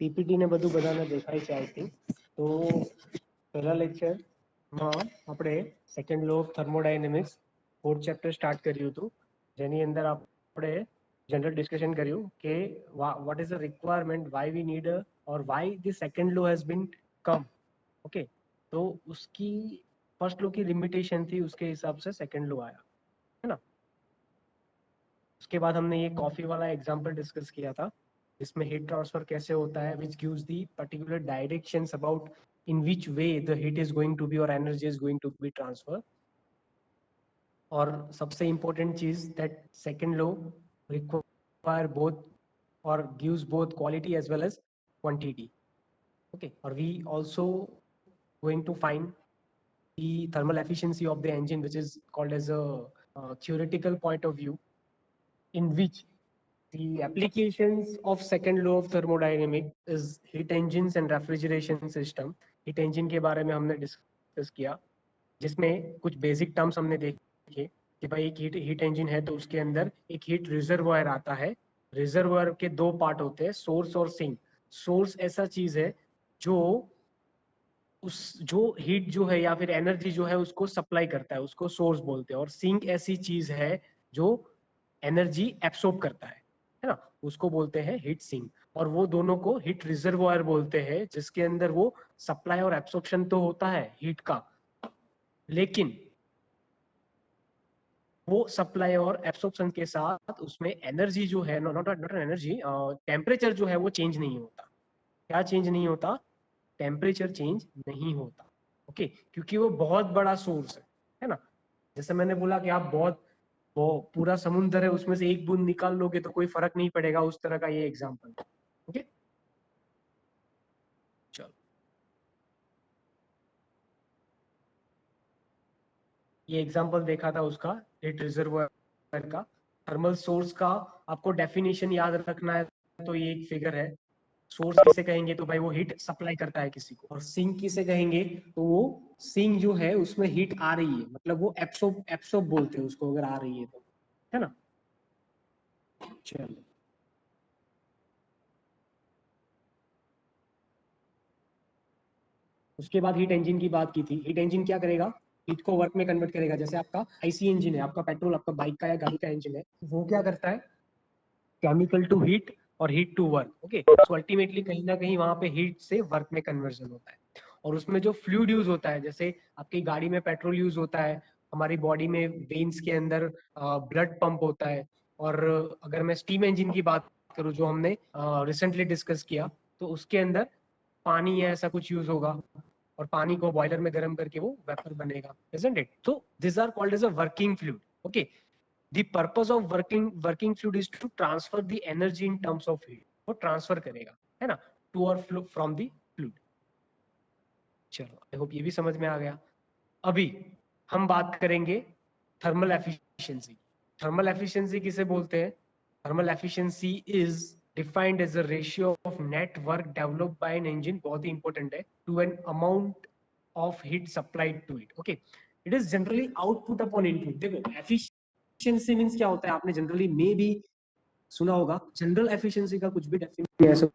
PPT ને બધું બધાને દેખાય છે આઈ થિંક. તો પહેલા લેક્ચરમાં આપણે second law of thermodynamics fourth chapter start કર્યું હતું, જેની અંદર આપણે जनरल डिस्कशन કર્યું કે what is the requirement, why we need or why the second law has been come. Okay, तो उसकी फर्स्ट लो की लिमिटेशन थी, उसके हिसाब से सेकंड लो आया, है ना. उसके बाद हमने ये कॉफी वाला एग्जांपल डिस्कस किया था, इसमें हीट ट्रांसफर कैसे होता है, which gives the particular directions about in which way the heat is going to be or energy is going to be transferred. और सबसे important चीज that second law require both or gives both quality as well as quantity. Okay, or we also going to find the thermal efficiency of the engine, which is called as a theoretical point of view, in which the applications of second law of thermodynamics is heat engines and refrigeration system. heat engine के बारे में हमने discuss किया, जिसमें कुछ basic terms हमने देखे कि भाई एक हीट इंजन है तो उसके अंदर एक हीट रिजर्वायर आता है. रिजर्वायर के दो पार्ट होते हैं, सोर्स और सिंक. सोर्स ऐसा चीज है जो हीट जो है या फिर एनर्जी जो है उसको सप्लाई करता है, उसको सोर्स बोलते हैं. और सिंक ऐसी चीज है जो एनर्जी एब्सॉर्ब करता है ना, उसको बोलते हैं हीट सिंक. और वो दोनों को हीट रिजर्वायर बोलते हैं, जिसके अंदर वो सप्लाई और एब्सॉर्प्शन तो होता है हीट का, लेकिन वो सप्लाई और एब्सॉर्प्शन के साथ उसमें एनर्जी जो है, नॉट एनर्जी, टेम्परेचर जो है वो चेंज नहीं होता. क्या चेंज नहीं होता? टेम्परेचर चेंज नहीं होता. ओके, क्योंकि वो बहुत बड़ा सोर्स है ना. जैसे मैंने बोला कि आप वो पूरा समुद्र है, उसमें से एक बूंद निकाल लोगे तो कोई फर्क नहीं पड़ेगा, उस तरह का ये एग्जांपल. ओके, चलो ये एग्जांपल देखा था उसका हीट रिजर्वायर का. थर्मल सोर्स का आपको डेफिनेशन याद रखना है, तो ये एक फिगर है. सोर्स किसे कहेंगे तो भाई वो हीट सप्लाई करता है किसी को. और सिंक किसे कहेंगे तो वो सिंक जो है उसमें हीट आ रही है, मतलब वो एब्सॉर्ब बोलते हैं उसको, अगर आ रही है तो, है ना. चलो उसके बाद हीट इंजन की बात की थी. हीट इंजन क्या करेगा? हीट को वर्क में कन्वर्ट करेगा. जैसे आपका आईसी इंजन है, आपका पेट्रोल, आपका बाइक का या गाड़ी का इंजन है, वो क्या करता है? केमिकल टू हीट और heat to work. Okay, so ultimately कहीं ना कहीं वहां पे हीट से वर्क में कन्वर्जन होता है. और उसमें जो फ्लूइड यूज होता है, जैसे आपकी गाड़ी में पेट्रोल यूज होता है, हमारी बॉडी में वेन्स के अंदर ब्लड पंप होता है. और अगर मैं स्टीम इंजन की बात करूं जो हमने रिसेंटली डिस्कस किया, तो उसके अंदर पानी या ऐसा कुछ यूज होगा, और पानी को बॉयलर में गर्म करके वो वेपर बनेगा, isn't it? So these are called as a working fluid. Okay, the purpose of working fluid is to transfer the energy in terms of heat. वो ट्रांसफर करेगा, है ना, टू और फ्रॉम द फ्लूइड. चलो I hope ये भी समझ में आ गया. अभी हम बात करेंगे थर्मल एफिशिएंसी. थर्मल एफिशिएंसी किसे बोलते हैं? Thermal efficiency is defined as a ratio of net work developed by an engine, बहुत ही इंपॉर्टेंट है, to an amount of heat supplied to it. Okay, it is generally output upon input. देखो efficiency means क्या होता है, आपने generally में भी सुना होगा. जनरल एफिशिएंसी का कुछ भी डेफिनेशन ऐसा.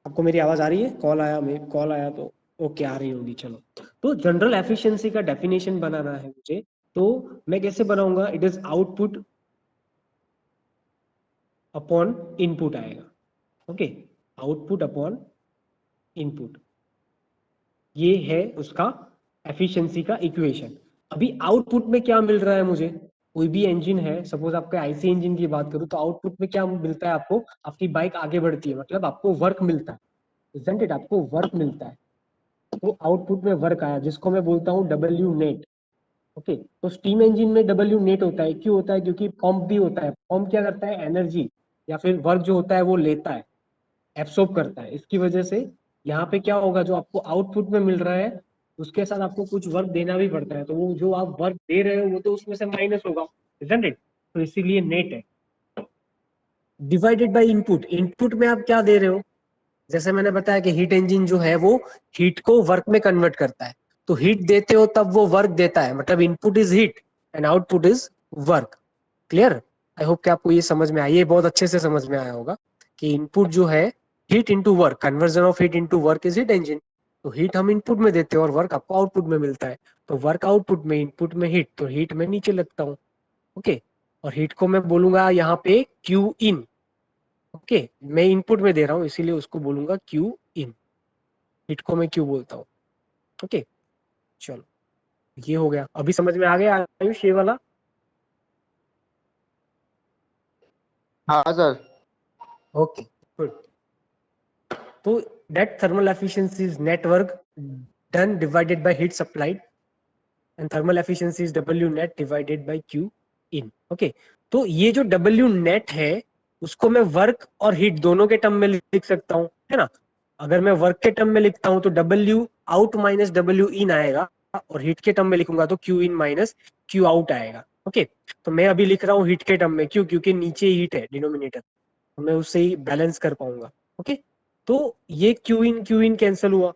आपको मेरी आवाज आ रही है? कॉल आया तो ओके, आ रही होगी. चलो, तो जनरल एफिशिएंसी का डेफिनेशन बनाना है मुझे, तो मैं कैसे बनाऊंगा? It is output upon input आएगा. ओके, आउटपुट अपॉन इनपुट, ये है उसका एफिशिएंसी का इक्वेशन. अभी आउटपुट में क्या मिल रहा है मुझे? कोई भी इंजन है, सपोज आपके आईसी इंजन की बात करूं, तो आउटपुट में क्या मिलता है आपको? आपकी बाइक आगे बढ़ती है, मतलब आपको वर्क मिलता है, isn't it? आपको वर्क मिलता है, तो आउटपुट में वर्क आया, जिसको मैं बोलता हूँ डब्ल्यू नेट. ओके, तो स्टीम इंजन में डब्ल्यू नेट होता है. क्यों होता है? क्योंकि पंप भी होता है. पंप क्या करता है? एनर्जी या फिर वर्क जो होता है वो लेता है, एब्सॉर्ब करता है. इसकी वजह से यहाँ पे क्या होगा, जो आपको आउटपुट में मिल रहा है उसके साथ आपको कुछ वर्क देना भी पड़ता है, तो वो जो आप वर्क दे रहे हो वो तो उसमें से माइनस होगा, isn't it? तो इसीलिए नेट है. Divided by input. इनपुट में आप क्या दे रहे हो? जैसे मैंने बताया कि हीट इंजन जो है वो हीट को वर्क में कन्वर्ट करता है, तो हीट देते हो तब वो वर्क देता है, मतलब input is heat and output is work. Clear? I hope कि आपको ये समझ में आया, ये बहुत अच्छे से समझ में आया होगा कि इनपुट जो है heat into work, conversion of heat into work is heat engine. तो हीट हम इनपुट में देते हैं और वर्क आपको आउटपुट में मिलता है। तो वर्क आउटपुट में, इनपुट में हीट, तो हीट में नीचे लगता हूँ। ओके, और हीट को मैं बोलूंगा यहाँ पे क्यू इन। ओके, मैं इनपुट में दे रहा हूँ इसीलिए उसको बोलूंगा क्यू इन, हीट को मैं क्यू बोलता हूँ। ओके, चलो ये हो गया। अभी समझ में आ गया आयुष ये वाला? हाँ सर। Okay good. तो that thermal efficiency is net work done divided by heat supplied and thermal efficiency is W net divided by Q in. Okay, तो ये जो W net है उसको मैं वर्क और हीट दोनों के टर्म में लिख सकता हूँ, है ना? अगर मैं वर्क के टर्म में लिखता हूँ तो W आउट माइनस W इन आएगा, और हीट के टर्म में लिखूंगा तो Q इन माइनस Q आउट आएगा। ओके, तो मैं अभी लिख रहा हूँ हीट के टर्म में, क्यों? क्योंकि नीचे हीट है डिनोमिनेटर, तो मैं उससे ही बैलेंस कर पाऊंगा। ओके, तो ये क्यू इन कैंसिल हुआ,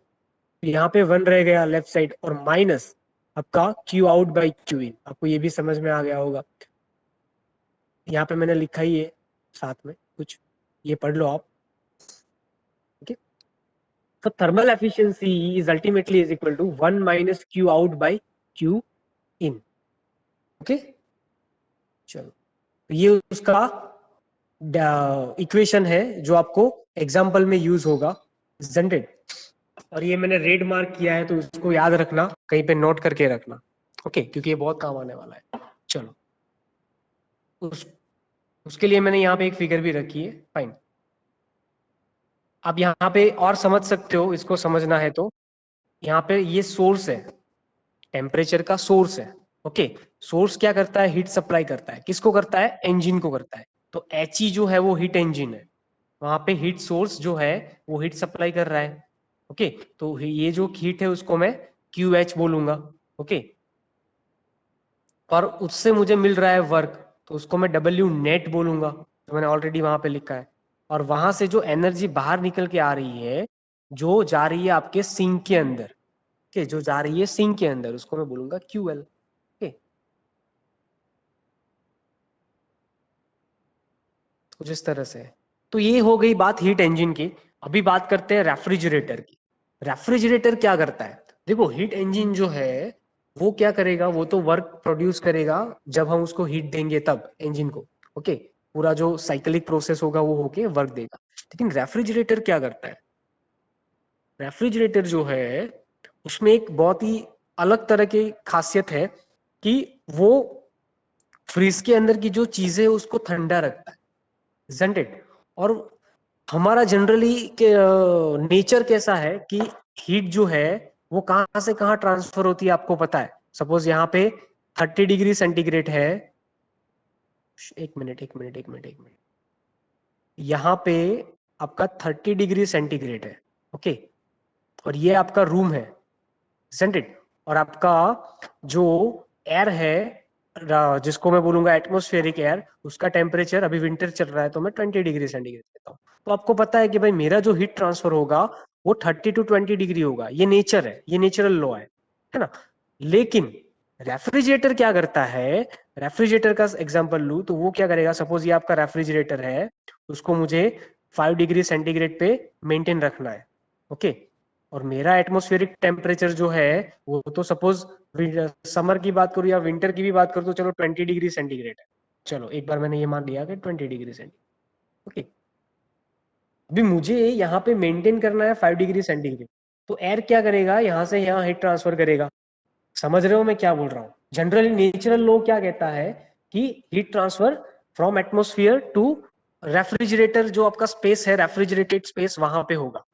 यहाँ पे वन रह गया लेफ्ट साइड, और माइनस आपका क्यू आउट बाई क्यू इन। आपको ये भी समझ में आ गया होगा, यहाँ पे मैंने लिखा ही है साथ में कुछ, ये पढ़ लो आप। ओके, तो thermal efficiency is ultimately is equal to 1 minus q out by q in. Okay, चलो ये उसका इक्वेशन है जो आपको एग्जाम्पल में यूज होगा, जनरेट। और ये मैंने रेड मार्क किया है तो उसको याद रखना, कहीं पे नोट करके रखना। ओके, क्योंकि ये बहुत काम आने वाला है। चलो उसके लिए मैंने यहाँ पे एक फिगर भी रखी है। फाइन, आप यहाँ पे और समझ सकते हो, इसको समझना है तो यहाँ पे ये सोर्स है, टेम्परेचर का सोर्स है। ओके, सोर्स क्या करता है? हीट सप्लाई करता है। किसको करता है? इंजन को करता है। तो एच ई जो है वो हीट इंजन है, वहां पे हीट सोर्स जो है वो हीट सप्लाई कर रहा है। ओके, तो ये जो हीट है उसको मैं क्यू एच बोलूंगा। ओके, और उससे मुझे मिल रहा है वर्क, तो उसको मैं डब्ल्यू नेट बोलूंगा, तो मैंने ऑलरेडी वहां पे लिखा है। और वहां से जो एनर्जी बाहर निकल के आ रही है, जो जा रही है आपके सिंक के अंदर, ओके, जो जा रही है सिंक के अंदर, उसको मैं बोलूंगा क्यूएल। ओके, कुछ इस तरह से। तो ये हो गई बात हीट इंजन की। अभी बात करते हैं रेफ्रिजरेटर की। रेफ्रिजरेटर क्या करता है? देखो, हीट इंजन जो है वो क्या करेगा? वो तो वर्क प्रोड्यूस करेगा जब हम उसको हीट देंगे तब इंजन को। ओके, पूरा जो साइक्लिक प्रोसेस होगा वो होके वर्क देगा। लेकिन रेफ्रिजरेटर क्या करता है? रेफ्रिजरेटर जो है उसमें एक बहुत ही अलग तरह की खासियत है कि वो फ्रीज के अंदर की जो चीजें है उसको ठंडा रखता है, isn't it? और हमारा जनरली के नेचर कैसा है कि हीट जो है वो कहां से कहां ट्रांसफर होती है आपको पता है? सपोज यहाँ पे 30 डिग्री सेंटीग्रेड है, एक मिनट, यहाँ पे आपका 30 डिग्री सेंटीग्रेड है। ओके, और ये आपका रूम है, isn't it? और आपका जो एयर है, जिसको मैं बोलूंगा एटमोस्फेरिक एयर, उसका टेम्परेचर, अभी विंटर चल रहा है तो मैं 20 डिग्री सेंटीग्रेड देता हूँ। तो आपको पता है कि भाई मेरा जो हीट ट्रांसफर होगा वो 30 to 20 डिग्री होगा। ये नेचर है, ये नेचुरल लॉ है ना? लेकिन रेफ्रिजरेटर क्या करता है? रेफ्रिजरेटर का एग्जांपल लू तो वो क्या करेगा? सपोज ये आपका रेफ्रिजरेटर है, उसको मुझे 5 डिग्री सेंटीग्रेड पे मेंटेन रखना है। ओके, और मेरा एटमॉस्फेरिक टेम्परेचर जो है वो तो सपोज समर की बात करूँ या विंटर की भी बात करूँ तो चलो 20 डिग्री सेंटीग्रेड है। चलो एक बार मैंने ये मान लिया कि 20 डिग्री सेंटीग्रेड। ओके, अभी मुझे यहाँ पे मेंटेन करना है 5 डिग्री सेंटीग्रेड। तो एयर क्या करेगा? यहाँ से यहाँ हीट ट्रांसफर करेगा। समझ रहे हो मैं क्या बोल रहा हूँ? जनरली नेचुरल लॉ क्या कहता है कि heat transfer from atmosphere to refrigerator, जो आपका स्पेस है रेफ्रिजरेटेड स्पेस, वहां पे होगा।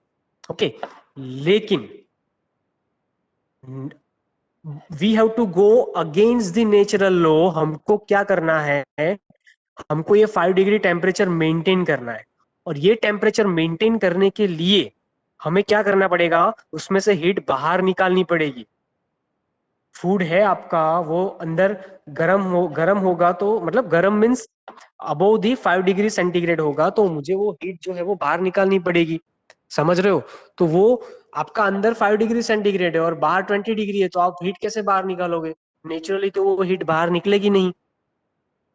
ओके, लेकिन we have to go against the natural law. हमको क्या करना है? हमको ये 5 डिग्री टेम्परेचर मेंटेन करना है, और ये टेम्परेचर मेंटेन करने के लिए हमें क्या करना पड़ेगा? उसमें से हीट बाहर निकालनी पड़ेगी। फूड है आपका, वो अंदर गर्म होगा, तो मतलब गर्म मीन्स अबोव दी 5 डिग्री सेंटीग्रेड होगा, तो मुझे वो हीट जो है वो बाहर निकालनी पड़ेगी। समझ रहे हो? तो वो आपका अंदर 5 डिग्री सेंटीग्रेड है और बाहर 20 डिग्री है, तो आप हीट कैसे बाहर निकालोगे? नेचुरली तो वो हीट बाहर निकलेगी नहीं।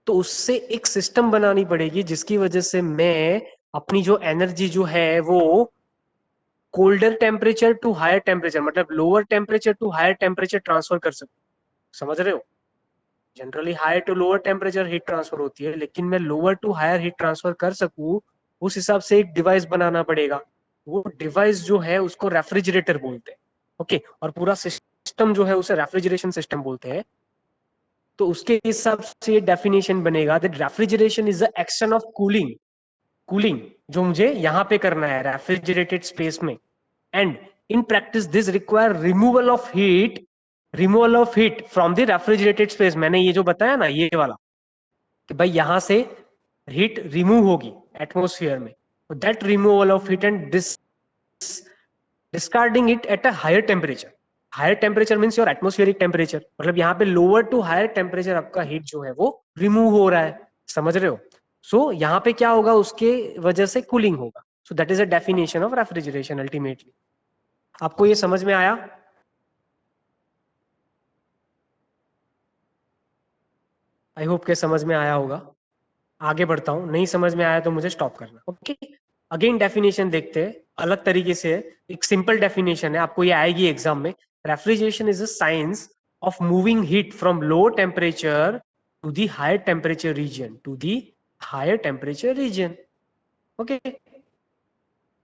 तो उससे एक सिस्टम बनानी पड़ेगी जिसकी वजह से मैं अपनी जो एनर्जी जो है वो colder temperature to higher temperature, मतलब lower temperature to higher temperature transfer कर सकूं। समझ रहे हो? Generally higher to lower temperature heat transfer होती है, लेकिन मैं lower to higher heat transfer कर सकूं उस हिसाब से एक डिवाइस बनाना पड़ेगा। वो डिवाइस जो है उसको रेफ्रिजरेटर बोलते हैं। ओके, और पूरा सिस्टम जो है उसे रेफ्रिजरेशन सिस्टम बोलते हैं। तो उसके हिसाब से ये डेफिनेशन बनेगा that refrigeration is the action of cooling, cooling जो मुझे यहां पे करना है रेफ्रिजरेटेड स्पेस में। And in practice this require removal of heat from the refrigerated space. मैंने ये जो बताया ना ये वाला, कि भाई यहां से हीट रिमूव होगी एटमोस्फियर में, that removal of heat and discarding it at a higher temperature. Higher temperature means your atmospheric temperature, मतलब यहाँ पे लोअर टू हायर टेम्परेचर आपका हीट जो है वो रिमूव हो रहा है। समझ रहे हो? सो यहाँ पे क्या होगा, उसके वजह से कूलिंग होगा। So that is a definition of refrigeration ultimately. आपको ये समझ में आया? आई होप के समझ में आया होगा। आगे बढ़ता हूं, नहीं समझ में आया तो मुझे स्टॉप करना। ओके, अगेन डेफिनेशन देखते हैं अलग तरीके से। एक सिंपल डेफिनेशन है, आपको ये आएगी एग्जाम में। Refrigeration is a science of moving heat from low temperature to the higher temperature region, to the higher temperature region. Okay,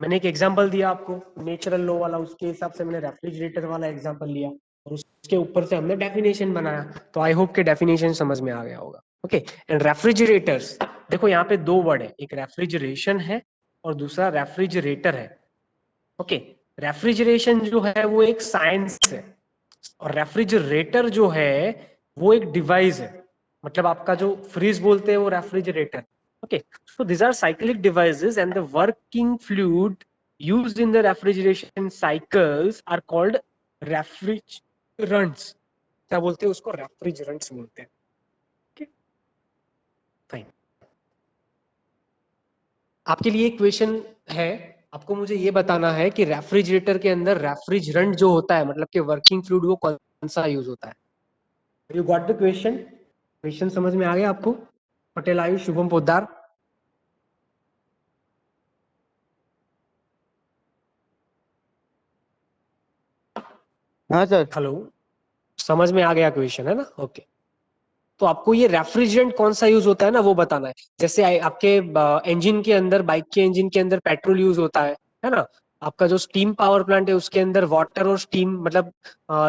मैंने एक एग्जांपल दिया आपको नेचुरल लॉ वाला, उसके हिसाब से मैंने रेफ्रिजरेटर वाला एग्जांपल लिया और उसके ऊपर से हमने डेफिनेशन बनाया। तो आई होप के डेफिनेशन समझ में आ गया होगा। ओके, एंड रेफ्रिजरेटर्स, देखो यहाँ पे दो वर्ड है, एक रेफ्रिजरेशन है और दूसरा रेफ्रिजरेटर है। ओके, रेफ्रिजरेशन जो है वो एक साइंस है और रेफ्रिजरेटर जो है वो एक डिवाइस है। मतलब आपका जो फ्रीज बोलते हैं वो refrigerator. Okay, so these are cyclic devices and the working fluid used in the refrigeration cycles are called refrigerants. क्या बोलते हैं उसको? रेफ्रिजरेंट्स बोलते हैं। Okay, fine. आपके लिए एक क्वेश्चन है, आपको मुझे ये बताना है कि रेफ्रिजरेटर के अंदर रेफ्रिजरेंट जो होता है, मतलब कि वर्किंग फ्लूइड, वो कौन सा यूज होता है? You got the question? Question समझ में आ गया आपको? पटेल आयुष, शुभम पोद्दार। हाँ सर। हेलो, समझ में आ गया क्वेश्चन है ना? ओके, तो आपको ये रेफ्रिजरेंट कौन सा यूज होता है ना वो बताना है। जैसे आपके इंजन के अंदर, बाइक के इंजन के अंदर पेट्रोल यूज होता है ना? आपका जो स्टीम पावर प्लांट है उसके अंदर वाटर और स्टीम, मतलब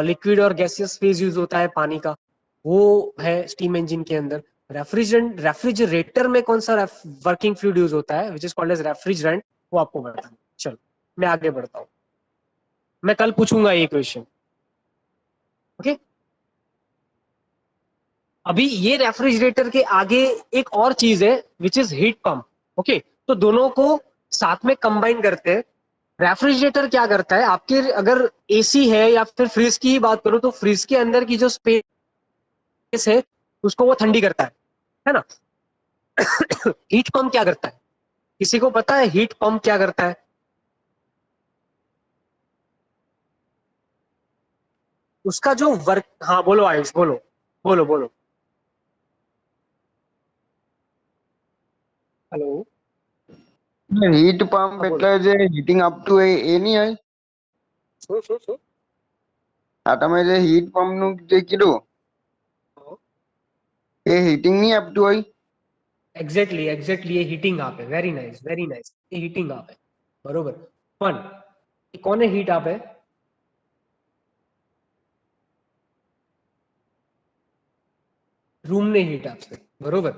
लिक्विड और गैसियस फेज यूज होता है पानी का, वो है स्टीम इंजन के अंदर। रेफ्रिजरेटर में कौन सा वर्किंग फ्लूइड यूज होता है which is called as refrigerant, वो आपको बताना है। चलो मैं आगे बढ़ता हूँ, मैं कल पूछूंगा ये क्वेश्चन। ओके, अभी ये रेफ्रिजरेटर के आगे एक और चीज है which is heat pump. Okay, तो दोनों को साथ में कंबाइन करते हैं। रेफ्रिजरेटर क्या करता है, आपके अगर एसी है या फिर फ्रिज की ही बात करो तो फ्रिज के अंदर की जो स्पेस है उसको वो ठंडी करता है ना? हीट पंप क्या करता है? किसी को पता है हीट पंप क्या करता है? उसका जो वर्क, हाँ बोलो आयुष, बोलो बोलो बोलो। हेलो, हीट પંપ हाँ बोलो। એટલે જે હીટિંગ આપતું હોય એ નહીં હોય? શું? આ તમે જે હીટ પંપ નું જે કીધું એ હીટિંગ નહીં આપતું હોય? एग्जैक्टली ये हीटिंग आप है। वेरी नाइस वेरी नाइस, ये हीटिंग आप है, बरोबर। पण कौन है हीट आप है? રૂમ ને હીટ આપશે, બરોબર।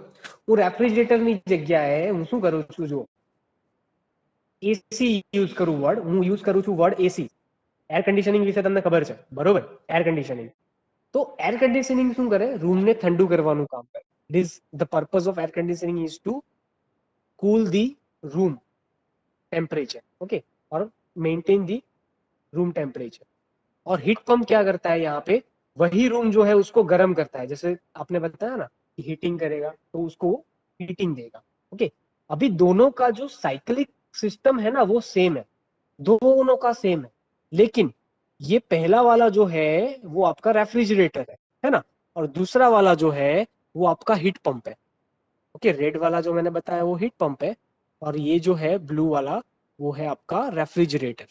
હું રેફ્રિજરેટરની જગ્યાએ હું શું કરું છું, જો એસી યુઝ કરું વર્ડ, હું યુઝ કરું છું વર્ડ એસી। એર કન્ડિશનિંગ વિશે તમને ખબર છે, બરોબર? એર કન્ડિશનિંગ, તો એર કન્ડિશનિંગ શું કરે? રૂમને ઠંડુ કરવાનું કામ કરે। It is the purpose of air conditioning is to cool the room temperature, okay, और मेंटेन दी रूम टेम्परेचर। और हीट पंप क्या करता है यहाँ पे? वही रूम जो है उसको गर्म करता है, जैसे आपने बताया ना कि हीटिंग करेगा तो उसको हीटिंग देगा। ओके, अभी दोनों का जो साइक्लिक सिस्टम है ना वो सेम है, दोनों का सेम है। लेकिन ये पहला वाला जो है वो आपका रेफ्रिजरेटर है ना? और दूसरा वाला जो है वो आपका हीट पंप है। ओके, रेड वाला जो मैंने बताया वो हीट पंप है, और ये जो है ब्लू वाला वो है आपका रेफ्रिजरेटर।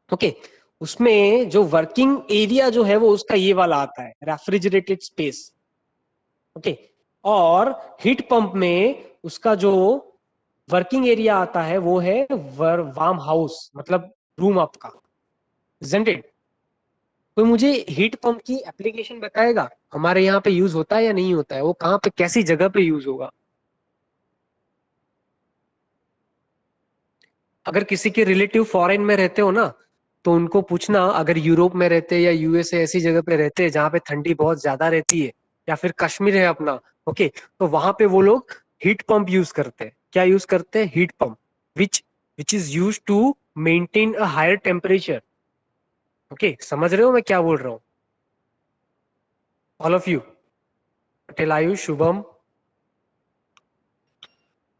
ओके, उसमें जो वर्किंग एरिया जो है वो उसका ये वाला आता है, रेफ्रिजरेटेड स्पेस। ओके, और हीट पंप में उसका जो वर्किंग एरिया आता है वो है वार्म हाउस, मतलब रूम आपका। isn't it? कोई मुझे हीट पंप की एप्लीकेशन बताएगा, हमारे यहाँ पे यूज होता है या नहीं होता है, वो कहाँ पे कैसी जगह पे यूज होगा? अगर किसी के रिलेटिव फॉरेन में रहते हो ना, तो उनको पूछना, अगर यूरोप में रहते या यूएसए ऐसी जगह पे रहते हैं जहाँ पे ठंडी बहुत ज्यादा रहती है, या फिर कश्मीर है अपना, ओके, तो वहां पे वो लोग हीट पंप यूज करते हैं। क्या यूज करते हैं? Heat pump, which which is use to maintain a higher temperature. Okay, समझ रहे हो मैं क्या बोल रहा हूँ? All of you, Patel, Ayush, Shubham,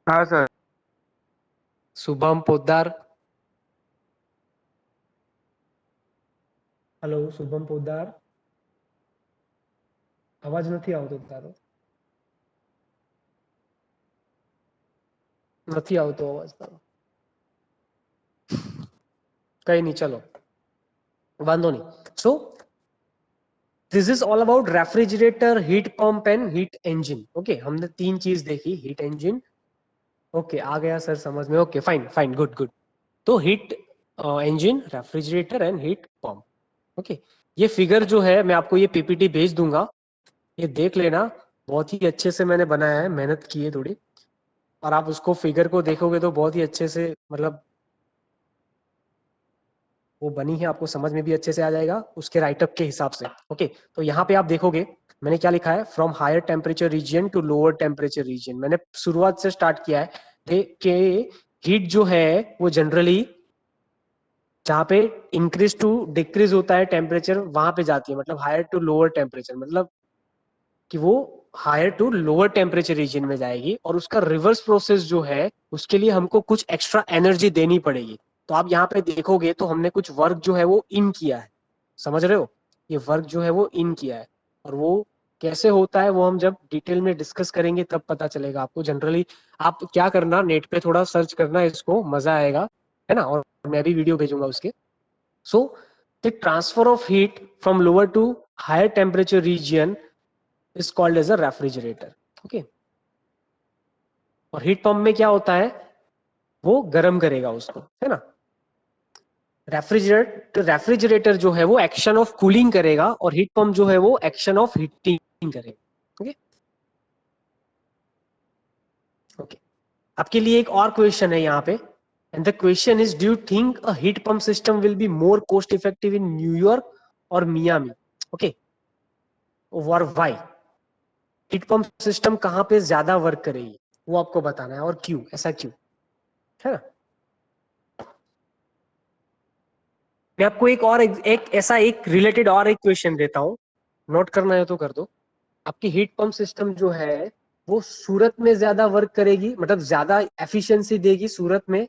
हाँ सर। शुभम पोद्दार, हेलो शुभम पोद्दार, અવાજ નથી આવતો તારો, નથી આવતો અવાજ તારો, કઈ નહીં, ચલો વાંધો નહીં. So this is all about refrigerator, heat pump and heat engine. Okay, हमने तीन चीज देखी, हीट इंजन, ओके आ गया सर समझ में, okay fine fine, good good. तो heat engine, refrigerator and heat pump. Okay, ये फिगर जो है मैं आपको ये पीपीटी भेज दूंगा, ये देख लेना, बहुत ही अच्छे से मैंने बनाया है, मेहनत की है थोड़ी, और आप उसको फिगर को देखोगे तो बहुत ही अच्छे से, मतलब वो बनी है, आपको समझ में भी अच्छे से आ जाएगा उसके राइटअप के हिसाब से. ओके, तो यहाँ पे आप देखोगे मैंने क्या लिखा है, from higher temperature region to lower temperature region. मैंने शुरुआत से स्टार्ट किया है कि हीट जो है वो जनरली जहाँ पे इंक्रीज टू डिक्रीज होता है टेम्परेचर वहां पे जाती है, मतलब हायर टू लोअर टेम्परेचर, मतलब कि वो higher to lower temperature region में जाएगी, और उसका रिवर्स प्रोसेस जो है उसके लिए हमको कुछ एक्स्ट्रा एनर्जी देनी पड़ेगी. तो आप यहाँ पे देखोगे तो हमने कुछ वर्क जो है वो इन किया है, समझ रहे हो? ये वर्क जो है वो इन किया है, और वो कैसे होता है वो हम जब डिटेल में डिस्कस करेंगे तब पता चलेगा आपको. जनरली आप क्या करना, नेट पे थोड़ा सर्च करना, इसको मजा आएगा, है ना, और मैं भी वीडियो भेजूंगा उसके. So the transfer of heat from lower to higher temperature region is called as a refrigerator. Okay, और हीट पंप में क्या होता है, वो गर्म करेगा उसको, है ना. रेफ्रिजरेटर जो है वो एक्शन ऑफ कूलिंग करेगा, और हीट पंप जो है वो एक्शन ऑफ हीटिंग करेगा. ओके ओके, आपके लिए एक और क्वेश्चन है यहाँ पे, and the question is, do you think a heat pump system will be more cost effective in New York और मियामी? ओके, और व्हाई? हीट पंप सिस्टम कहाँ पे ज्यादा वर्क करेगी वो आपको बताना है, और क्यों, ऐसा क्यों, है ना. मैं आपको एक ऐसा एक रिलेटेड और एक क्वेश्चन देता हूँ, नोट करना है तो कर दो. आपकी हीट पंप सिस्टम जो है वो सूरत में ज्यादा वर्क करेगी, मतलब ज्यादा एफिशिएंसी देगी सूरत में,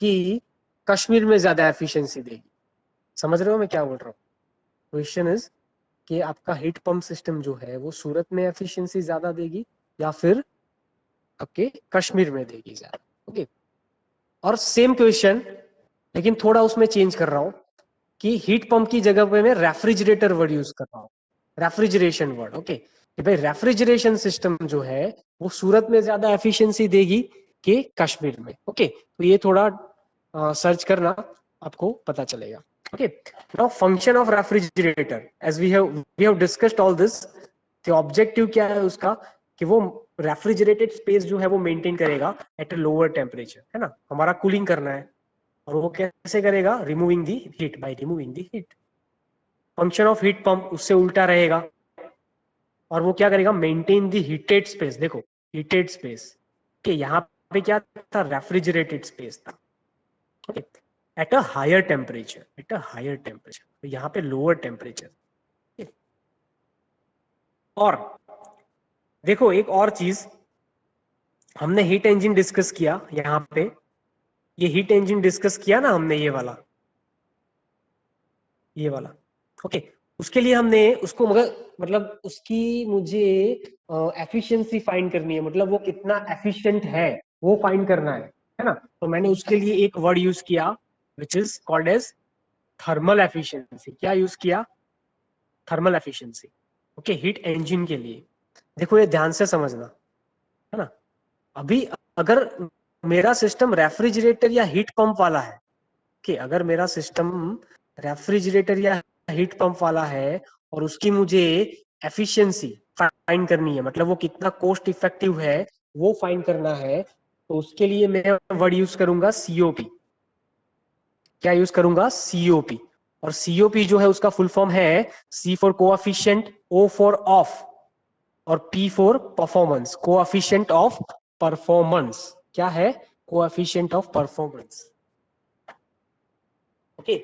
कि कश्मीर में ज्यादा एफिशिएंसी देगी? समझ रहे हो मैं क्या बोल रहा हूँ? क्वेश्चन इज कि आपका हीट पंप सिस्टम जो है वो सूरत में एफिशिएंसी ज्यादा देगी या फिर आपके कश्मीर में देगी ज्यादा. ओके, और सेम क्वेश्चन, लेकिन थोड़ा उसमें चेंज कर रहा हूँ, कि हीट पंप की जगह पे मैं रेफ्रिजरेटर वर्ड यूज कर रहा हूँ, रेफ्रिजरेशन वर्ड. ओके, कि भाई रेफ्रिजरेशन सिस्टम जो है वो सूरत में ज्यादा एफिशिएंसी देगी कि कश्मीर में. ओके, तो ये थोड़ा सर्च करना, आपको पता चलेगा. Okay, now function of refrigerator, as we have discussed all this. तो ऑब्जेक्टिव क्या है उसका, कि वो रेफ्रिजरेटेड स्पेस जो है वो मेंटेन करेगा एट अ लोअर टेम्परेचर, है ना, हमारा कूलिंग करना है, और वो कैसे करेगा, removing the heat, by removing the heat. Function of heat pump उससे उल्टा रहेगा, और वो क्या करेगा, मेंटेन दी हीटेड स्पेस. देखो, हीटेड स्पेस कि यहाँ पे क्या था, रेफ्रिजरेटेड स्पेस था, at a higher temperature, at a higher temperature, तो यहाँ पे लोअर टेम्परेचर. और देखो एक और चीज, हमने हीट इंजन डिस्कस किया यहाँ पे, ये हीट इंजन डिस्कस किया ना हमने, ये वाला, ये वाला. ओके, उसके लिए हमने उसको मगर मतलब उसकी मुझे एफिशिएंसी फाइंड करनी है, मतलब वो कितना एफिशिएंट है वो फाइंड करना है ना। तो मैंने उसके लिए एक वर्ड यूज किया which is called as thermal efficiency. क्या यूज किया? Thermal efficiency. Okay, heat engine के लिए। देखो ये ध्यान से समझना, है ना। अभी अगर मेरा सिस्टम रेफ्रिजरेटर या हीट पंप वाला है, कि अगर मेरा सिस्टम रेफ्रिजरेटर या हीट पंप वाला है और उसकी मुझे एफिशिएंसी फाइंड करनी है, मतलब वो कितना कॉस्ट इफेक्टिव है वो फाइंड करना है, तो उसके लिए मैं वर्ड यूज करूंगा सीओपी। क्या यूज करूंगा? सीओपी। और सीओपी जो है उसका फुल फॉर्म है C for coefficient, O for of, और P for performance, coefficient of performance. क्या है? Coefficient of performance. ओके,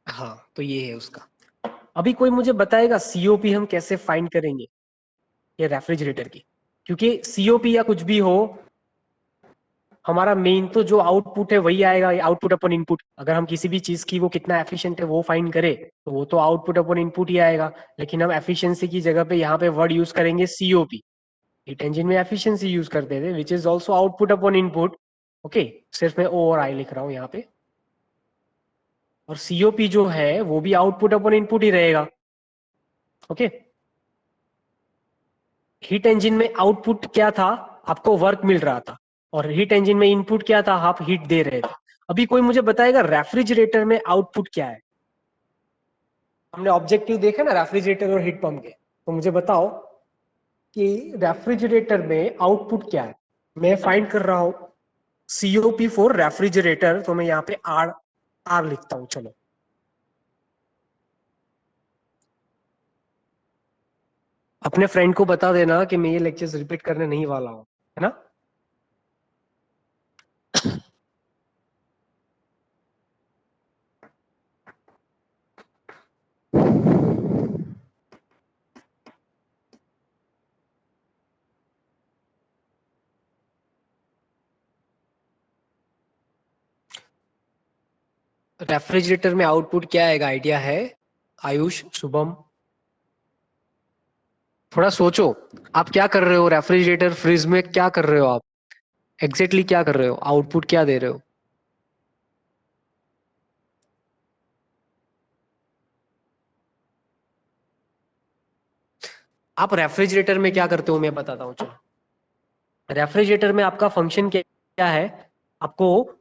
हाँ तो ये है उसका। अभी कोई मुझे बताएगा सीओपी हम कैसे फाइंड करेंगे ये रेफ्रिजरेटर की? क्योंकि सीओपी या कुछ भी हो, हमारा मेन तो जो आउटपुट है वही आएगा, आउटपुट अपन इनपुट। अगर हम किसी भी चीज की वो कितना एफिशिएंट है वो फाइंड करें तो वो तो आउटपुट अपन इनपुट ही आएगा। लेकिन हम एफिशिएंसी की जगह पे यहाँ पे वर्ड यूज करेंगे सीओपी। हीट इंजन में एफिशिएंसी यूज करते थे which is also output upon input. Okay, सिर्फ मैं ओ और आई लिख रहा हूँ यहाँ पे। और सीओपी जो है वो भी आउटपुट अपन इनपुट ही रहेगा। ओके, हीट इंजन में आउटपुट क्या था? आपको वर्क मिल रहा था। और हीट इंजन में इनपुट क्या था? आप हीट दे रहे थे। अभी कोई मुझे बताएगा रेफ्रिजरेटर में आउटपुट क्या है? हमने ऑब्जेक्टिव देखा ना रेफ्रिजरेटर और हीट पंप के, तो मुझे बताओ कि रेफ्रिजरेटर में आउटपुट क्या है। मैं फाइंड कर रहा हूं सीओपी फॉर रेफ्रिजरेटर, तो मैं यहाँ पे आर आर लिखता हूं। चलो, अपने फ्रेंड को बता देना कि मैं ये लेक्चर्स रिपीट करने नहीं वाला हूं, है ना। रेफ्रिजरेटर में आउटपुट क्या आएगा? आइडिया है? आयुष, शुभम, थोड़ा सोचो। आप क्या कर रहे हो रेफ्रिजरेटर फ्रिज में? क्या कर रहे हो आप? एग्जैक्टली क्या कर रहे हो? आउटपुट क्या दे रहे हो? आप रेफ्रिजरेटर में क्या करते हो मैं बताता हूँ। चलो, रेफ्रिजरेटर में आपका फंक्शन क्या है? आपको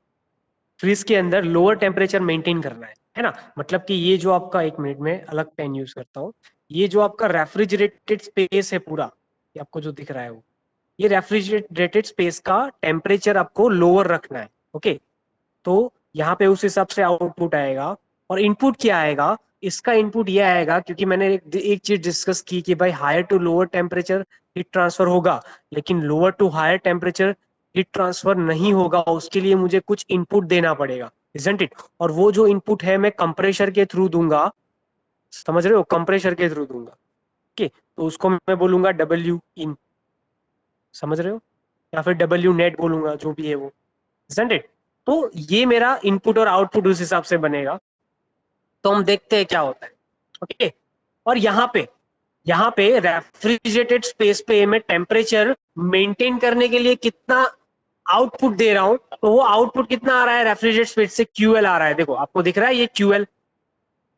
फ्रिज के अंदर लोअर टेम्परेचर मेंटेन करना है ना। मतलब कि ये जो आपका, एक मिनट में अलग पेन यूज करता हूँ, ये जो आपका रेफ्रिजरेटेड स्पेस है पूरा, ये आपको जो दिख रहा है वो, ये रेफ्रिजरेटेड स्पेस का टेम्परेचर आपको लोअर रखना है। ओके, तो यहाँ पे उस हिसाब से आउटपुट आएगा। और इनपुट क्या आएगा? इसका इनपुट ये आएगा, क्योंकि मैंने एक चीज डिस्कस की कि भाई higher to lower temperature heat transfer होगा, लेकिन lower to higher temperature heat transfer नहीं होगा। उसके लिए मुझे कुछ इनपुट देना पड़ेगा, इजंट इट? और वो जो इनपुट है मैं कंप्रेशर के थ्रू दूंगा। समझ रहे हो? कंप्रेशर के थ्रू दूंगा। ओके, तो उसको मैं बोलूंगा डब्ल्यू इन। समझ रहे हो? या फिर डब्ल्यू नेट बोलूंगा, जो भी है वो, isn't it? तो ये मेरा इनपुट और आउटपुट उस हिसाब से बनेगा। तो हम देखते हैं क्या होता है। ओके, और यहाँ पे रेफ्रिजरेटेड स्पेस पे मैं टेम्परेचर मेंटेन करने के लिए कितना आउटपुट दे रहा हूं, तो वो आउटपुट कितना आ रहा है रेफ्रिजरेटेड स्पेस से? क्यूएल आ रहा है। देखो आपको दिख रहा है ये क्यूएल।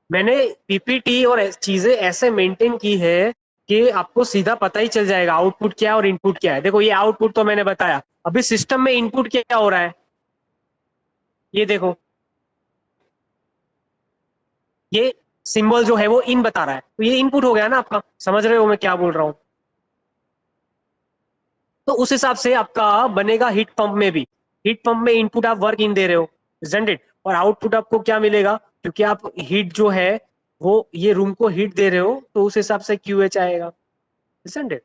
मैंने पीपीटी और चीजें ऐसे मेंटेन की है कि आपको सीधा पता ही चल जाएगा आउटपुट क्या है और इनपुट क्या है। देखो ये आउटपुट तो मैंने बताया। अभी सिस्टम में इनपुट क्या हो रहा है ये देखो, ये सिंबल जो है वो इन बता रहा है, तो ये इनपुट हो गया ना आपका। समझ रहे हो मैं क्या बोल रहा हूं? तो उस हिसाब से आपका बनेगा हीट पंप में भी। हीट पंप में इनपुट आप वर्क इन दे रहे हो, isn't it? और आउटपुट आपको क्या मिलेगा? क्योंकि आप हीट जो है वो ये रूम को हीट दे रहे हो, तो उस हिसाब से क्यूएच आएगा, isn't it?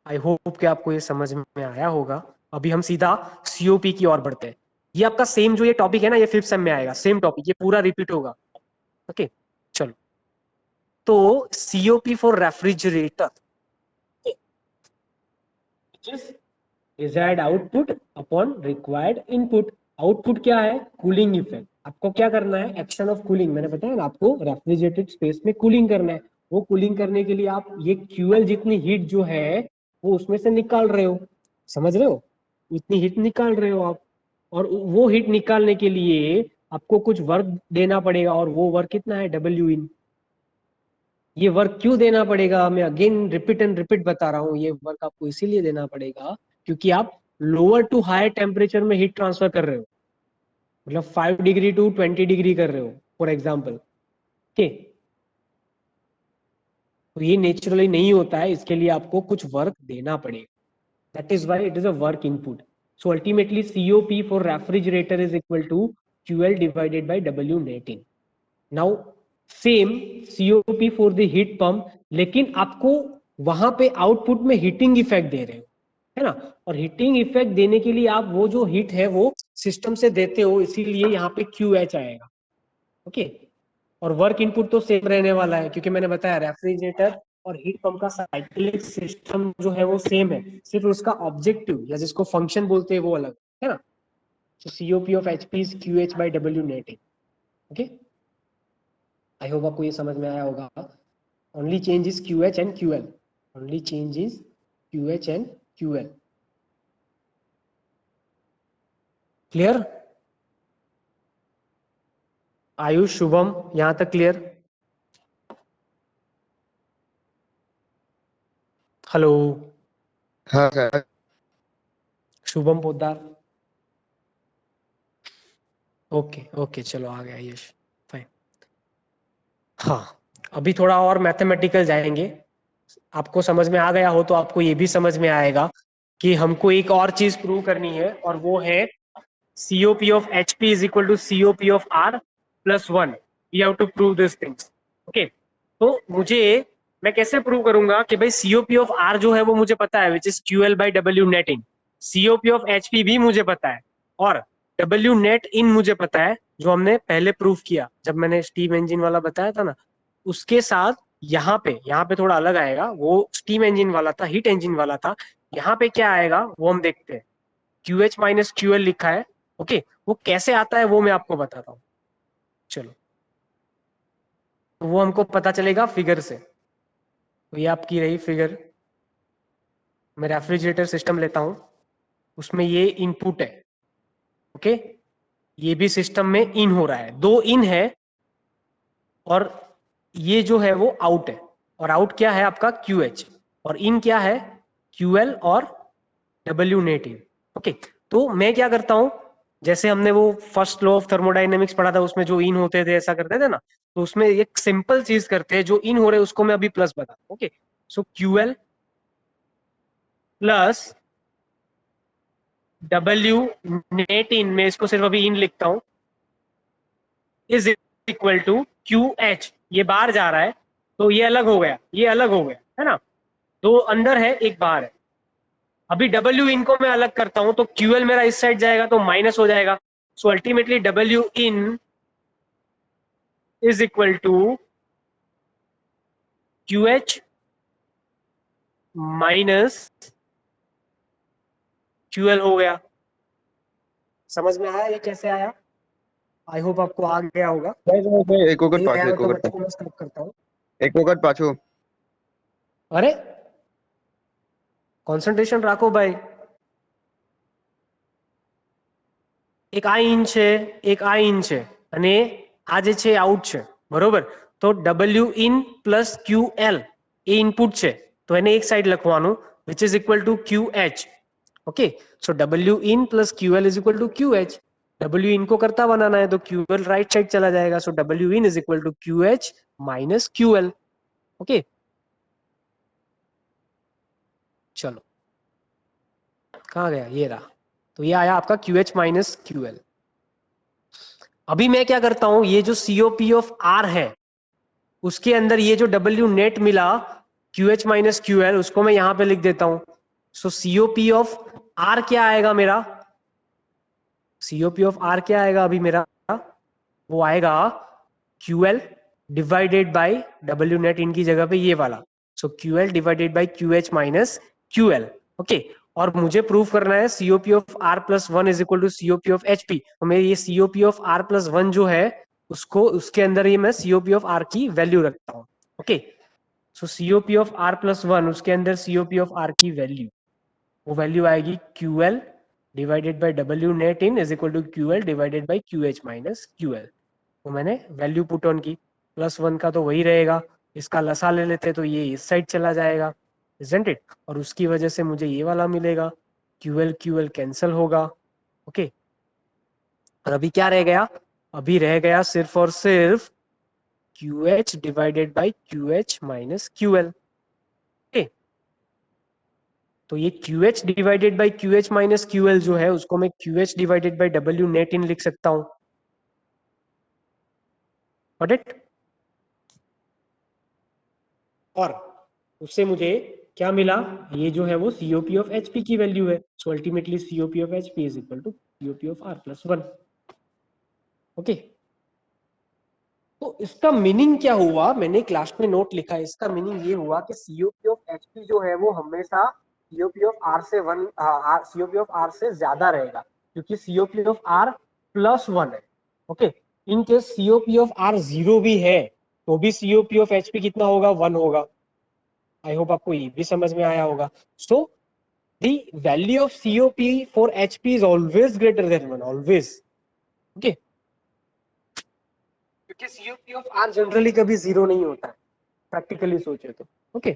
आई होप कि आपको ये समझ में आया होगा। अभी हम सीधा सीओपी की ओर बढ़ते हैं। ये आपका सेम जो ये टॉपिक है ना, ये फिफ्थ सेम में आएगा, सेम टॉपिक, ये पूरा रिपीट होगा। ओके, चलो। तो COP for refrigerator desired output upon required input। Output क्या है, कूलिंग इफेक्ट। आपको क्या करना है, एक्शन ऑफ कूलिंग, मैंने बताया ना आपको रेफ्रिजरेटेड स्पेस में कूलिंग करना है। वो कूलिंग करने के लिए आप ये क्यूएल जितनी हीट जो है वो उसमें से निकाल रहे हो, समझ रहे हो, उतनी हीट निकाल रहे हो आप। और वो हीट निकालने के लिए आपको कुछ वर्क देना पड़ेगा, और वो वर्क कितना है, डब्ल्यू इन। ये वर्क क्यों देना पड़ेगा, मैं अगेन रिपीट एंड रिपीट बता रहा हूँ, ये वर्क आपको इसीलिए देना पड़ेगा क्योंकि आप लोअर टू हायर टेम्परेचर में हीट ट्रांसफर कर रहे हो, मतलब 5 डिग्री टू 20 डिग्री कर रहे हो फॉर एग्जाम्पल। ठीक, तो ये नेचुरली नहीं होता है, इसके लिए आपको कुछ वर्क देना पड़ेगा, that is why it is a work input. So ultimately COP for refrigerator is equal to QL divided by W net in. Now same COP for the heat pump, लेकिन आपको वहां पे आउटपुट में heating effect दे रहे हो, है ना, और हीटिंग इफेक्ट देने के लिए आप वो जो हीट है वो सिस्टम से देते हो, इसीलिए यहाँ पे क्यू एच आएगा। ओके, और वर्क इनपुट तो सेम रहने वाला है क्योंकि मैंने बताया रेफ्रिजरेटर और हीट पंप का साइक्लिक सिस्टम जो है वो सेम है, सिर्फ उसका ऑब्जेक्टिव या जिसको फंक्शन बोलते हैं वो अलग है ना। So COP of HP is Q H by W net. Okay, I hope आपको ये समझ में आया होगा। Only change is Q H and Q L, only change is Q H and Q L. Clear? Ayush, Shubham, यहां तक क्लियर? हेलो हाँ sir. Shubham Poddar, okay okay, चलो आ गया यश, फाइन। हाँ, अभी थोड़ा और मैथमेटिकल जाएंगे। आपको समझ में आ गया हो तो आपको ये भी समझ में आएगा कि हमको एक और चीज प्रूव करनी है, और वो है COP of HP is equal to COP of R plus 1. We have to prove these things. Okay, तो मुझे, मैं कैसे प्रूव करूंगा कि भाई COP of R जो है वो मुझे पता है, which is QL by W net in. COP of HP भी मुझे पता है, और W net in मुझे पता है, जो हमने पहले प्रूफ किया जब मैंने स्टीम इंजन वाला बताया था ना। उसके साथ यहाँ पे थोड़ा अलग आएगा, वो स्टीम इंजन वाला था, हीट इंजन वाला था। यहाँ पे क्या आएगा वो हम देखते हैं। QH माइनस QL लिखा है। ओके, वो कैसे आता है वो मैं आपको बताता हूँ। चलो, तो वो हमको पता चलेगा फिगर से। तो ये आपकी रही फिगर। मैं रेफ्रिजरेटर सिस्टम लेता हूं, उसमें ये इनपुट है। ओके, ये भी सिस्टम में इन हो रहा है, दो इन है, और ये जो है वो आउट है। और आउट क्या है आपका QH, और इन क्या है QL और W नेट इन। ओके, तो मैं क्या करता हूं, जैसे हमने वो फर्स्ट लॉ ऑफ थर्मोडायनेमिक्स पढ़ा था, उसमें जो इन होते थे ऐसा करते थे ना, तो उसमें एक सिंपल चीज करते हैं, जो इन हो रहे हैं उसको मैं अभी प्लस बता। ओके, सो QL प्लस W नेट इन, में इसको सिर्फ अभी इन लिखता हूं, इज इक्वल टू QH। ये बाहर जा रहा है तो ये अलग हो गया, ये अलग हो गया, है ना, दो अंदर है एक बाहर है। अभी W इन को मैं अलग करता हूं तो QL मेरा इस साइड जाएगा तो माइनस हो जाएगा। So ultimately W in is equal to QH minus QL हो गया। समझ में आया ये कैसे आया? आई होप आपको आ गया होगा। एक वक्त नहीं पाछो, आया एक तो वक्त बच्चों को पाछो, मैं स्टॉप करता हूँ। एक वक्त पाछो। अरे કોન્સન્ટ્રેશન રાખો ભાઈ। એક આ ઇન છે, એક આ ઇન છે, અને આ જે છે આઉટ છે, બરોબર? તો W in plus QL A input છે, તો એને એક સાઈડ લખવાનું, which is equal to QH. Okay, so W in plus QL is equal to QH। W in को करता बनाना है तो QL राइट साइड चला जाएगा, so W in is equal to QH minus QL। Okay, चलो कहाँ गया, ये रहा। तो ये आया आपका QH माइनस QL। अभी मैं क्या करता हूं, ये जो COP ऑफ R है उसके अंदर ये जो W नेट मिला QH माइनस QL, उसको मैं यहां पे लिख देता हूं। सो COP ऑफ R क्या आएगा मेरा, COP ऑफ R क्या आएगा अभी मेरा, वो आएगा QL divided by W net, इनकी जगह पे ये वाला, so QL divided by QH minus QL। Okay, और मुझे प्रूव करना है COP of R plus one is equal to COP of HP. तो मैं ये COP of R plus one जो है उसको उसके अंदर ही मैं सीओपी ऑफ आर की वैल्यू रखता हूँ। Okay, so COP of R plus one, उसके अंदर सीओपी ऑफ आर की वैल्यू, वो वैल्यू आएगी QL divided by W net in is equal to QL divided by QH minus QL। तो मैंने वैल्यू पुट ऑन की, प्लस वन का तो वही रहेगा, इसका लसा ले लेते तो ये इस साइड चला जाएगा, इजंट इट, और उसकी वजह से मुझे ये वाला मिलेगा, QL QL कैंसिल होगा। ओके, और अभी क्या रह गया, अभी रह गया सिर्फ और सिर्फ QH divided by QH minus QL। Okay, तो ये QH divided by QH minus QL जो है उसको मैं QH divided by W net in लिख सकता हूं। Got it? और उससे मुझे क्या मिला, ये जो है वो COP ऑफ HP की वैल्यू है। So ultimately COP of HP is equal to COP of R plus one. Okay, तो इसका मीनिंग क्या हुआ, मैंने क्लास में नोट लिखा है, इसका मीनिंग ये हुआ कि COP ऑफ HP जो है वो हमेशा COP ऑफ R से वन, COP ऑफ R से ज्यादा रहेगा, क्योंकि COP of R plus one है। Okay, in case COP of R zero भी है तो भी COP ऑफ HP कितना होगा, वन होगा। आई होप आपको ये भी समझ में आया होगा। So the value of COP for HP is always greater than one, always. Okay, क्योंकि COP ऑफ R जनरली कभी जीरो नहीं होता है, प्रैक्टिकली सोचे तो। ओके,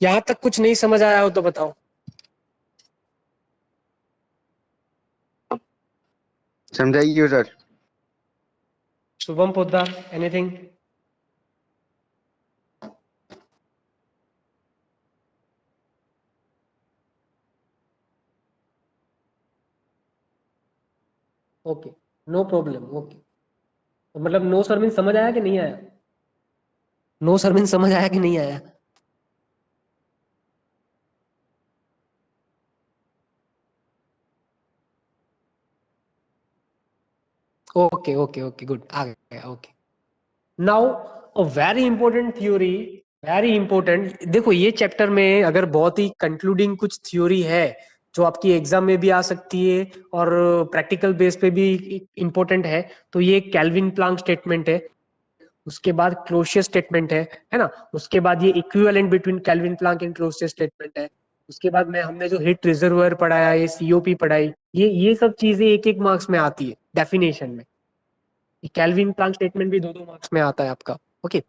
यहां तक कुछ नहीं समझ आया हो तो बताओ। समझाइए sir. Shubham Poddar, anything? Okay, no problem. Okay, तो मतलब नो सर मीन समझ आया कि नहीं आया? नो सर मीन समझ आया कि नहीं आया? ओके ओके ओके, गुड, आ गया। Okay, now a very important theory, very important. देखो ये चैप्टर में अगर बहुत ही कंक्लूडिंग कुछ थ्योरी है जो आपकी एग्जाम में भी आ सकती है और प्रैक्टिकल बेस पे भी इंपॉर्टेंट है, तो ये कैल्विन प्लांक स्टेटमेंट है, उसके बाद क्लोशियस स्टेटमेंट है ना, उसके बाद ये equivalent between Kelvin Planck and Clausius statement है, उसके बाद में हमने जो हिट रिजर्वायर पढ़ाया, ये COP पढ़ाई, ये सब चीजें एक एक मार्क्स में आती है डेफिनेशन में। कैल्विन प्लांक स्टेटमेंट भी दो दो मार्क्स में आता है आपका। ओके,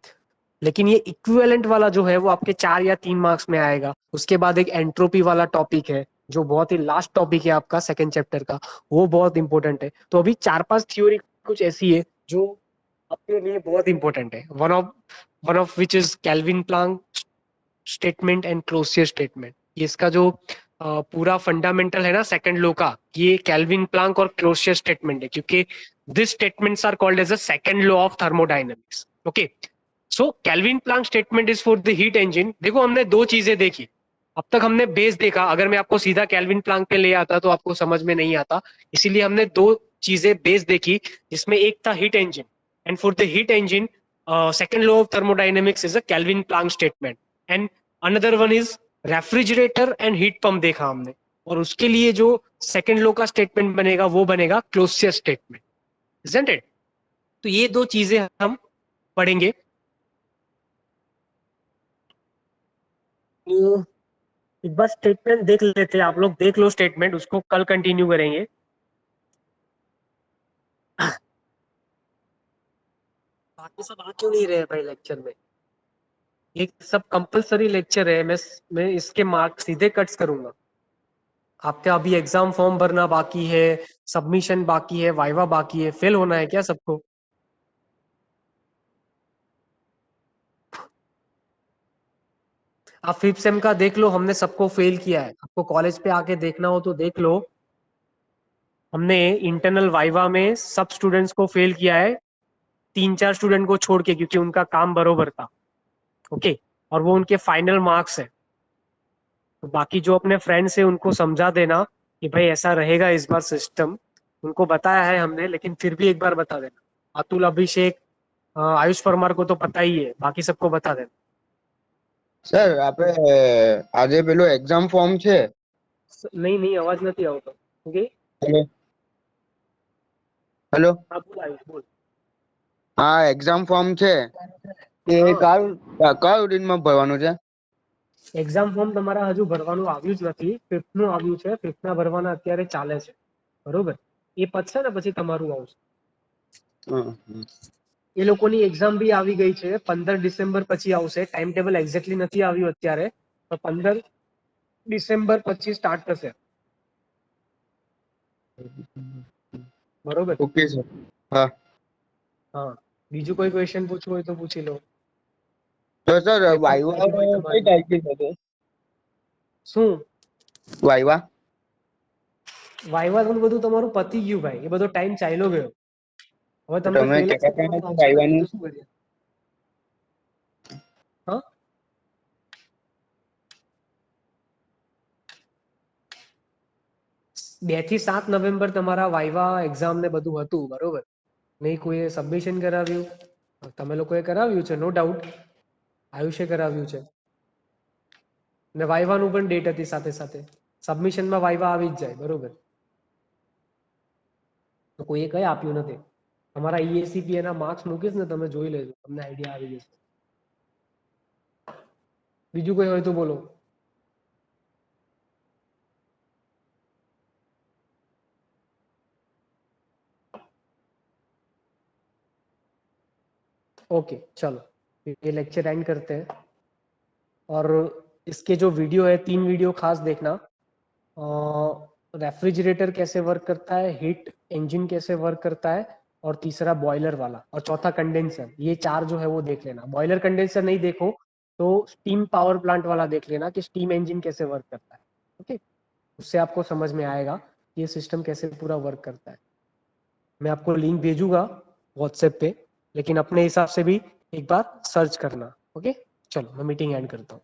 लेकिन ये इक्विवेलेंट वाला जो है वो आपके 4 या 3 मार्क्स में आएगा। उसके बाद एक एंट्रोपी वाला टॉपिक है जो बहुत ही लास्ट टॉपिक है आपका सेकंड चैप्टर का, वो बहुत इंपॉर्टेंट है। तो अभी 4-5 थ्योरी कुछ ऐसी है जो आपके लिए बहुत इंपॉर्टेंट है। One of which is Kelvin Planck statement and Clausius statement. ये इसका जो पूरा फंडामेंटल है ना सेकंड लॉ का, ये कैल्विन प्लांक और क्लोसियर स्टेटमेंट है, क्योंकि this statements are called as a second law of thermodynamics. Okay, so Kelvin Planck statement is for the heat engine. देखो हमने दो चीजें देखी अब तक, हमने बेस देखा, अगर मैं आपको सीधा कैल्विन प्लांक पे ले आता तो आपको समझ में नहीं आता, इसीलिए हमने दो चीजें बेस देखी, जिसमें एक था heat engine, and for the heat engine second law of thermodynamics is a Kelvin Planck statement, and another one is refrigerator and heat pump देखा हमने, और उसके लिए जो सेकंड लॉ का स्टेटमेंट बनेगा वो बनेगा क्लोसियर स्टेटमेंट, इजंट इट? तो ये दो चीजें हम पढ़ेंगे। तो एक बार स्टेटमेंट देख लेते हैं, आप लोग देख लो स्टेटमेंट, उसको कल कंटिन्यू करेंगे। बाकी सब आ क्यों नहीं रहे भाई लेक्चर में? ये सब कंपलसरी लेक्चर है, मैं इसके मार्क सीधे कट्स करूंगा। आपका अभी एग्जाम फॉर्म भरना बाकी है, सबमिशन बाकी है, वाइवा बाकी है, फेल होना है क्या सबको? आप फिफ्थ सेम का देख लो, हमने सबको फेल किया है, आपको कॉलेज पे आके देखना हो तो देख लो। हमने इंटरनल वाइवा में सब स्टूडेंट्स को फेल किया है, 3-4 स्टूडेंट को छोड़ के, क्योंकि उनका काम बरोबर था। ओके, और वो उनके फाइनल मार्क्स है। तो बाकी जो अपने फ्रेंड्स है उनको समझा देना कि भाई ऐसा रहेगा इस बार सिस्टम, उनको बताया है हमने, लेकिन फिर भी एक बार बता देना। अतुल, अभिषेक, आयुष परमार को तो पता ही है, बाकी सबको बता देना। સર આપણે આજે પેલું એક્ઝામ ફોર્મ છે. નહીં અવાજ નથી આવતો. ઓકે, હેલો હેલો, હા બોલ આયુષ, બોલ. હા એક્ઝામ ફોર્મ છે એ હા, કયા રૂટીનમાં ભરવાનું છે? એક્ઝામ ફોર્મ તમારા હજુ ભરવાનું આવ્યું જ નથી. 5th નું આવ્યું છે. 5th ના ભરવાના અત્યારે ચાલે છે, બરોબર. એ પતશે ને પછી તમારું આવશે. હમ. એ લોકોની એક્ઝામ બી આવી ગઈ છે. 15 ડિસેમ્બર પછી આવશે. ટાઈમ ટેબલ એક્ઝેક્ટલી નથી આવ્યું અત્યારે, પણ 15 ડિસેમ્બર પછી સ્ટાર્ટ થશે, બરોબર. Okay sir. હા હા, બીજું કોઈ ક્વેશ્ચન પૂછવું હોય તો પૂછી લો. તો સર પેપર વાયવા બાકી હોય કઈ તમારી. તારીખે થશે? શું વાયવા વાયવા બધું તમારું પતી ગયું ભાઈ, એ બધો ટાઈમ ચાલ્યો ગયો. હવે તમને તમે પહેલા કહેતા હતા ને સેમમાં કે આવશે ને, વાયવાનું બીજું શું કરીએ? હા, 2 થી 7 નવેમ્બર તમારા વાયવા એક્ઝામ ને બધું હતું, બરોબર. નહીં કોઈએ સબમિશન કરાવ્યું? તમે લોકોએ કરાવ્યું છે, નો ડાઉટ. આયુષે કરાવ્યું છે. ને વાયવાનું પણ ડેટ હતી સાથે સાથે. સબમિશનમાં વાયવા આવી જ જાય, બરોબર. તો કોઈએ કઈ આપ્યું નથી. તમારા EACP એના માર્ક્સ મૂકીશ ને, તમે જોઈ લેજો, તમને આઈડિયા આવી જશે. બીજું કોઈ હોય તો બોલો. ओके चलो, ये लेक्चर एंड करते हैं। और इसके जो वीडियो है, 3 वीडियो खास देखना। रेफ्रिजरेटर कैसे वर्क करता है, हीट इंजन कैसे वर्क करता है, और तीसरा बॉयलर वाला, और चौथा कंडेंसर। ये 4 जो है वो देख लेना। बॉयलर कंडेंसर नहीं देखो तो स्टीम पावर प्लांट वाला देख लेना कि स्टीम इंजन कैसे वर्क करता है। ओके, उससे आपको समझ में आएगा ये सिस्टम कैसे पूरा वर्क करता है। मैं आपको लिंक भेजूंगा व्हाट्सएप पे, लेकिन अपने हिसाब से भी एक बार सर्च करना। ओके, चलो मैं मीटिंग एंड करता हूँ।